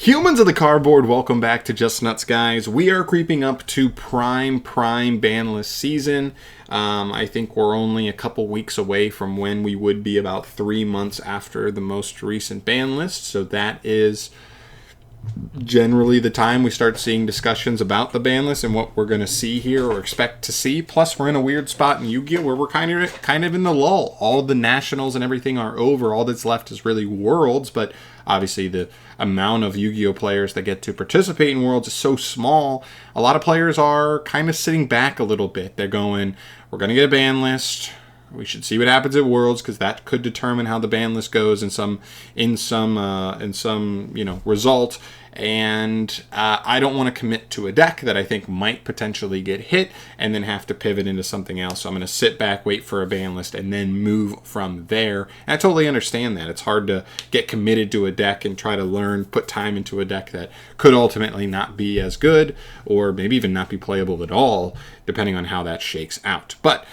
Humans of the cardboard, welcome back to Just Nuts, guys. We are creeping up to prime Banlist season. I think we're only a couple weeks away from when we would be about 3 months after the most recent ban list. So that is generally the time we start seeing discussions about the ban list and what we're going to see here or expect to see. Plus, we're in a weird spot in Yu-Gi-Oh! Where we're kind of in the lull. All the nationals and everything are over. All that's left is really Worlds, but obviously the amount of Yu-Gi-Oh! Players that get to participate in Worlds is so small. A lot of players are kind of sitting back a little bit. They're going, we're going to get a ban list. We should see what happens at Worlds because that could determine how the ban list goes in some result. And I don't want to commit to a deck that I think might potentially get hit and then have to pivot into something else. So I'm going to sit back, wait for a ban list, and then move from there. And I totally understand that. It's hard to get committed to a deck and try to learn, put time into a deck that could ultimately not be as good or maybe even not be playable at all, depending on how that shakes out. But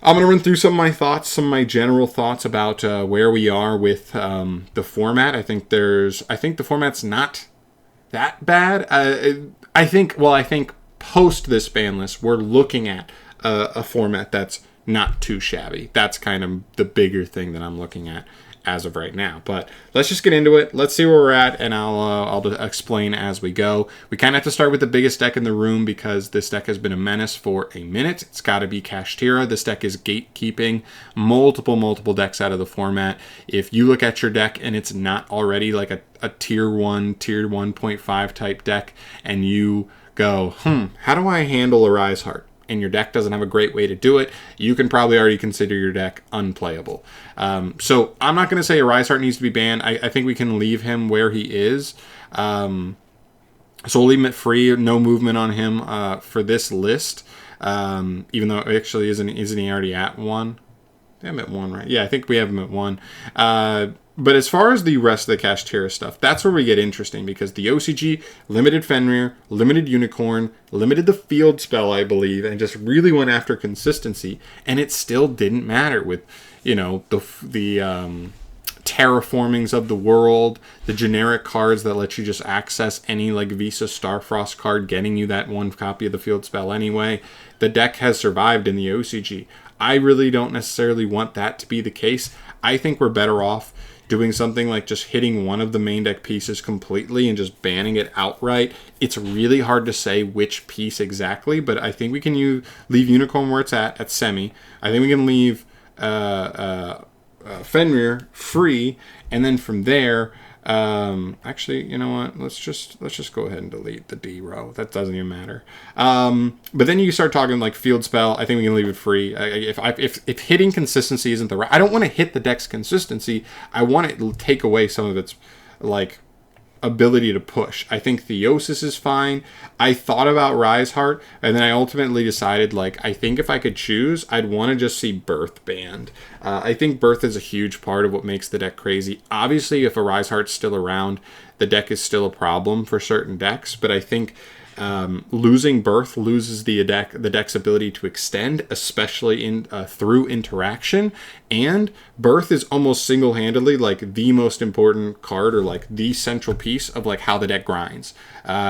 I'm going to run through some of my thoughts, some of my general thoughts about where we are with the format. I think the format's not that bad. I think post this ban list, we're looking at a format that's not too shabby. That's kind of the bigger thing that I'm looking at as of right now. But let's just get into it. Let's see where we're at, and I'll explain as we go. We kind of have to start with the biggest deck in the room because this deck has been a menace for a minute. It's got to be Kashtira. This deck is gatekeeping multiple decks out of the format. If you look at your deck and it's not already like a tier 1.5 type deck, and you go, how do I handle a Rise Heart? And your deck doesn't have a great way to do it, you can probably already consider your deck unplayable. So I'm not going to say a Rise Heart needs to be banned. I think we can leave him where he is. So we'll leave him at free, no movement on him for this list. Even though actually isn't he already at 1? I'm at 1, right? Yeah, I think we have him at 1. But as far as the rest of the Kashtira stuff, that's where we get interesting because the OCG limited Fenrir, limited Unicorn, limited the field spell, I believe, and just really went after consistency. And it still didn't matter with, the terraformings of the world, the generic cards that let you just access any like Visa Starfrost card, getting you that one copy of the field spell anyway. The deck has survived in the OCG. I really don't necessarily want that to be the case. I think we're better off doing something like just hitting one of the main deck pieces completely and just banning it outright. It's really hard to say which piece exactly, but I think we can leave Unicorn where it's at semi. I think we can leave Fenrir free, and then from there, actually, you know what? Let's just go ahead and delete the D row. That doesn't even matter. But then you start talking like field spell. I think we can leave it free. If hitting consistency isn't the right, I don't want to hit the deck's consistency. I want it to take away some of its like ability to push. I think Theosis is fine. I thought about Rise Heart, and then I ultimately decided, like, I think if I could choose, I'd want to just see Birth banned. I think Birth is a huge part of what makes the deck crazy. Obviously, if a Rise Heart's still around, the deck is still a problem for certain decks, but I think losing Birth loses the deck's ability to extend, especially through interaction. And Birth is almost single-handedly like the most important card or like the central piece of like how the deck grinds.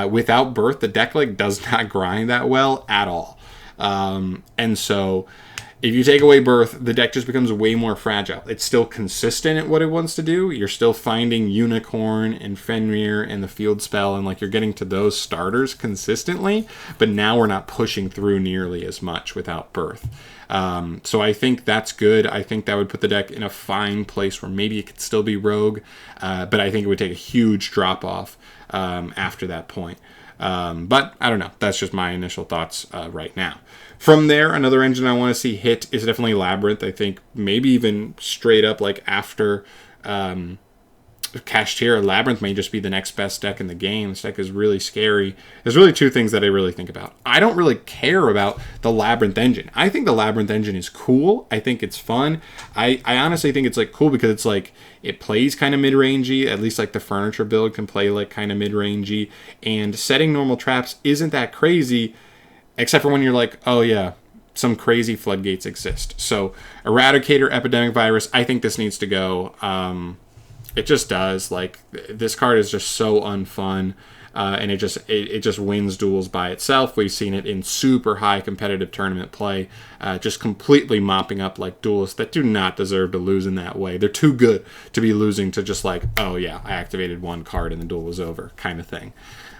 Without Birth, the deck like does not grind that well at all. And so if you take away Birth, the deck just becomes way more fragile. It's still consistent at what it wants to do. You're still finding Unicorn and Fenrir and the field spell, and like you're getting to those starters consistently, but now we're not pushing through nearly as much without Birth. So I think that's good. I think that would put the deck in a fine place where maybe it could still be Rogue, but I think it would take a huge drop off after that point. But I don't know. That's just my initial thoughts right now. From there, another engine I want to see hit is definitely Labrynth. I think maybe even straight up like after Kashtira, Labrynth may just be the next best deck in the game. This deck is really scary. There's really two things that I really think about. I don't really care about the Labrynth engine. I think the Labrynth engine is cool. I think it's fun. I honestly think it's like cool because it's like it plays kind of mid-rangey. At least like the furniture build can play like kind of mid-rangey. And setting normal traps isn't that crazy, except for when you're like, oh yeah, some crazy floodgates exist. So Eradicator, Epidemic Virus, I think this needs to go. It just does. Like, this card is just so unfun. And it just wins duels by itself. We've seen it in super high competitive tournament play, just completely mopping up like duelists that do not deserve to lose in that way. They're too good to be losing to just like, oh yeah, I activated one card and the duel was over kind of thing.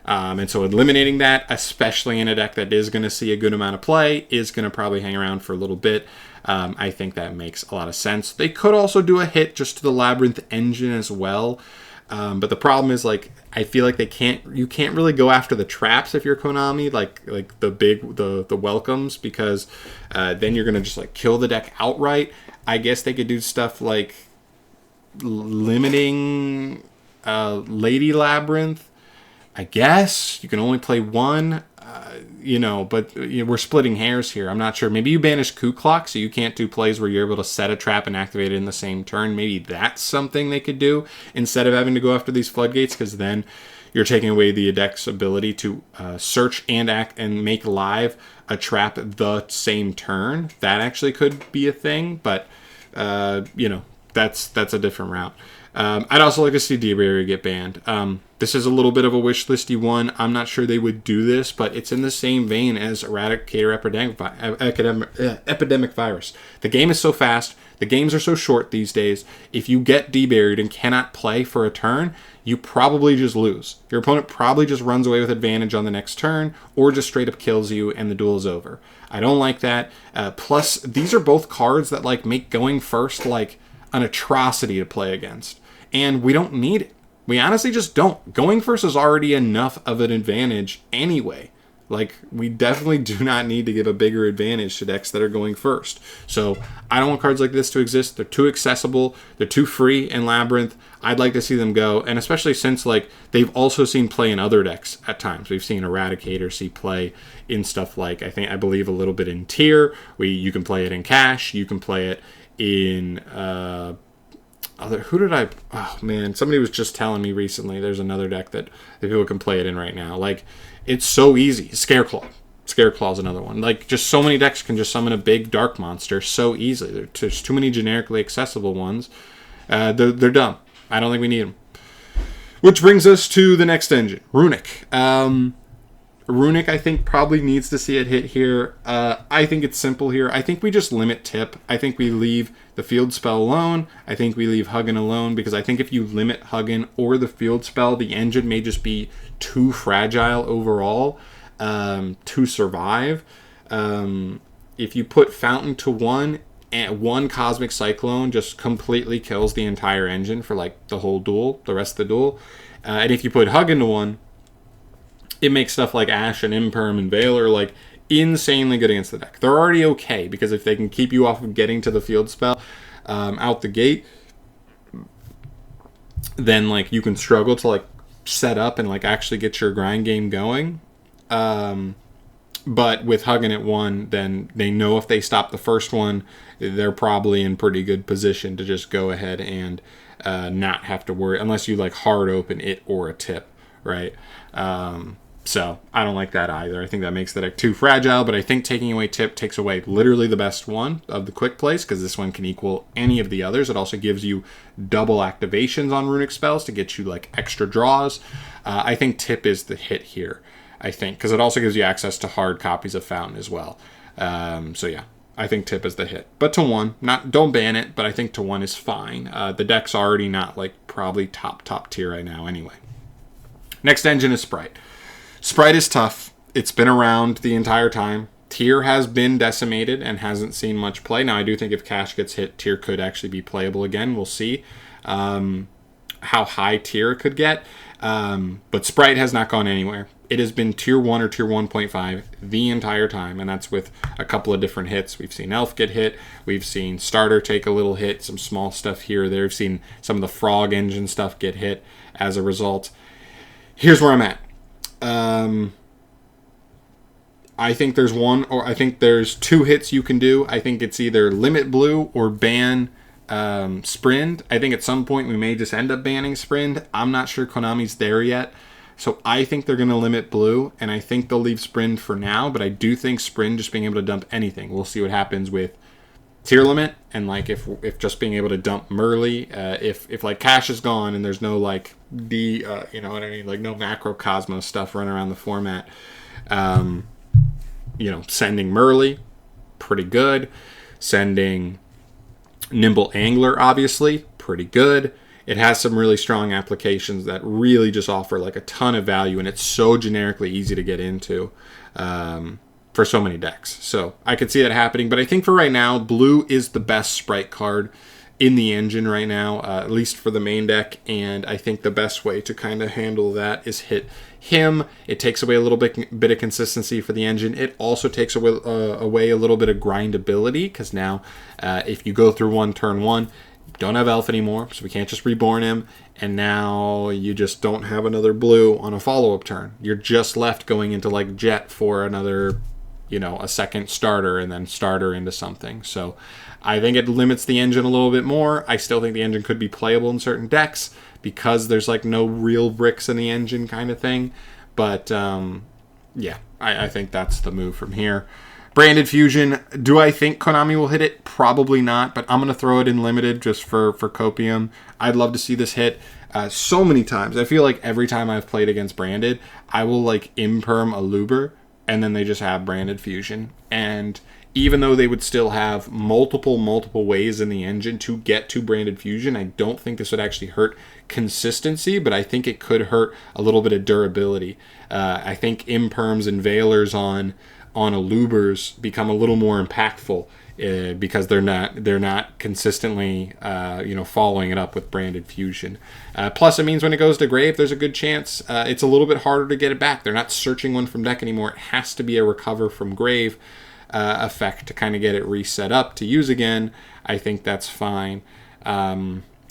And so eliminating that, especially in a deck that is going to see a good amount of play, is going to probably hang around for a little bit. I think that makes a lot of sense. They could also do a hit just to the Labrynth engine as well. But the problem is, like, I feel like you can't really go after the traps if you're Konami, like the welcomes, because then you're gonna just like kill the deck outright. I guess they could do stuff like limiting Lady Labrynth. I guess you can only play one. But we're splitting hairs here. I'm not sure. Maybe you banish Coup Clock so you can't do plays where you're able to set a trap and activate it in the same turn. Maybe that's something they could do instead of having to go after these floodgates, because then you're taking away the deck's ability to search and act and make live a trap the same turn. That actually could be a thing, but that's a different route. I'd also like to see D-Barrier get banned. This is a little bit of a wish listy one. I'm not sure they would do this, but it's in the same vein as Eradicator Epidemic Virus. The game is so fast. The games are so short these days. If you get D-Barriered and cannot play for a turn, you probably just lose. Your opponent probably just runs away with advantage on the next turn, or just straight up kills you and the duel is over. I don't like that. Plus, these are both cards that like make going first like an atrocity to play against. And we don't need it. We honestly just don't. Going first is already enough of an advantage anyway. Like, we definitely do not need to give a bigger advantage to decks that are going first. So, I don't want cards like this to exist. They're too accessible. They're too free in Labrynth. I'd like to see them go. And especially since, like, they've also seen play in other decks at times. We've seen Eradicator see play in stuff like, I believe a little bit in Tier. You can play it in Cash. You can play it in... somebody was just telling me recently there's another deck that people can play it in right now. Like, it's so easy. Scareclaw's another one. Like, just so many decks can just summon a big dark monster so easily. There's too many generically accessible ones. They're dumb. I don't think we need them. Which brings us to the next engine, Runic. Runic, I think, probably needs to see it hit here. I think it's simple here. I think we just limit Tip. I think we leave the field spell alone. I think we leave Huggin alone, because I think if you limit Huggin or the field spell, the engine may just be too fragile overall to survive. If you put Fountain to 1, and one Cosmic Cyclone just completely kills the entire engine for like the whole duel, the rest of the duel. And if you put Huggin to 1, it makes stuff like Ash and Imperm and Veiler like insanely good against the deck. They're already okay, because if they can keep you off of getting to the field spell out the gate, then like you can struggle to like set up and like actually get your grind game going. But with Huggin at 1, then they know if they stop the first one, they're probably in pretty good position to just go ahead and not have to worry, unless you like hard open it or a Tip, right? So I don't like that either. I think that makes the deck too fragile, but I think taking away Tip takes away literally the best one of the quick plays, because this one can equal any of the others. It also gives you double activations on Runic spells to get you like extra draws. I think Tip is the hit here, I think, because it also gives you access to hard copies of Fountain as well. So yeah, I think Tip is the hit. But to 1, don't ban it, but I think to 1 is fine. The deck's already not like probably top tier right now anyway. Next engine is Spright. Spright is tough. It's been around the entire time. Tier has been decimated and hasn't seen much play. Now, I do think if Cash gets hit, Tier could actually be playable again. We'll see how high Tier it could get. But Spright has not gone anywhere. It has been Tier 1 or Tier 1.5 the entire time, and that's with a couple of different hits. We've seen Elf get hit. We've seen Starter take a little hit, some small stuff here or there. We've seen some of the Frog Engine stuff get hit as a result. Here's where I'm at. I think there's 2 hits you can do. I think it's either limit Blue or ban Sprind. I think at some point we may just end up banning Sprind. I'm not sure Konami's there yet. So I think they're going to limit Blue, and I think they'll leave Sprind for now, but I do think Sprind just being able to dump anything. We'll see what happens with tier limit, and like if just being able to dump Merly, if like cash is gone and there's no like you know what I mean, like no macro Cosmos stuff running around the format, you know, sending Merly, pretty good. Sending Nimble Angler, obviously, pretty good. It has some really strong applications that really just offer like a ton of value, and it's so generically easy to get into for so many decks. So I could see that happening, but I think for right now, blue is the best Spright card in the engine right now, at least for the main deck, and I think the best way to kind of handle that is hit him. It takes away a little bit of consistency for the engine. It also takes away a little bit of grindability, because now if you go through one turn one, don't have Elf anymore, so we can't just reborn him, and now you just don't have another blue on a follow-up turn. You're just left going into like Jet for another, you know, a second starter, and then starter into something. So I think it limits the engine a little bit more. I still think the engine could be playable in certain decks because there's like no real bricks in the engine kind of thing. But yeah, I think that's the move from here. Branded Fusion, do I think Konami will hit it? Probably not, but I'm going to throw it in limited just for copium. I'd love to see this hit so many times. I feel like every time I've played against Branded, I will like imperm a Luber, and then they just have Branded Fusion. And even though they would still have multiple ways in the engine to get to Branded Fusion, I don't think this would actually hurt consistency, but I think it could hurt a little bit of durability. I think imperms and veilers on Alubers become a little more impactful because they're not consistently following it up with Branded Fusion. Plus, it means when it goes to grave, there's a good chance it's a little bit harder to get it back. They're not searching one from deck anymore. It has to be a recover from grave effect to kind of get it reset up to use again. I think that's fine. I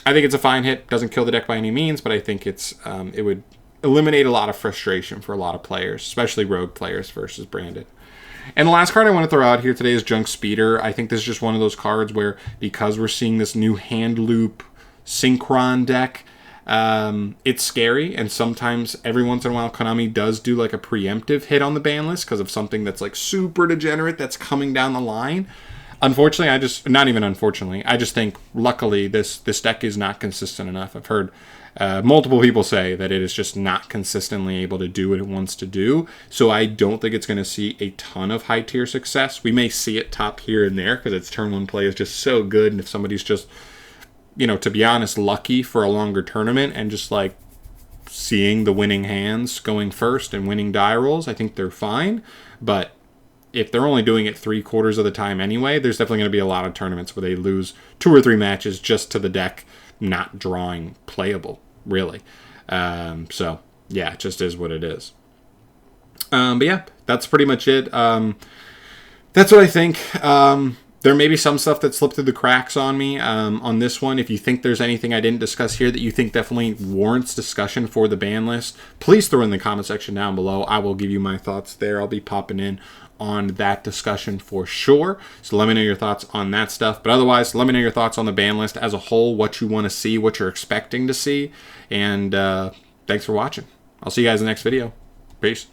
think it's a fine hit. Doesn't kill the deck by any means, but I think it would eliminate a lot of frustration for a lot of players, especially rogue players versus Branded. And the last card I want to throw out here today is Junk Speeder. I think this is just one of those cards where, because we're seeing this new hand loop synchron deck, it's scary, and sometimes every once in a while Konami does do like a preemptive hit on the ban list because of something that's like super degenerate that's coming down the line. Unfortunately, I just think luckily this deck is not consistent enough. I've heard multiple people say that it is just not consistently able to do what it wants to do. So I don't think it's going to see a ton of high tier success. We may see it top here and there because its turn one play is just so good. And if somebody's just, to be honest, lucky for a longer tournament and just like seeing the winning hands going first and winning die rolls, I think they're fine. But if they're only doing it 3/4 of the time anyway, there's definitely going to be a lot of tournaments where they lose 2 or 3 matches just to the deck not drawing playable, really. So, yeah, it just is what it is. But yeah, that's pretty much it. That's what I think. There may be some stuff that slipped through the cracks on me on this one. If you think there's anything I didn't discuss here that you think definitely warrants discussion for the ban list, please throw in the comment section down below. I will give you my thoughts there. I'll be popping in on that discussion for sure. So let me know your thoughts on that stuff. But otherwise, let me know your thoughts on the ban list as a whole, what you want to see, what you're expecting to see. And thanks for watching. I'll see you guys in the next video. Peace.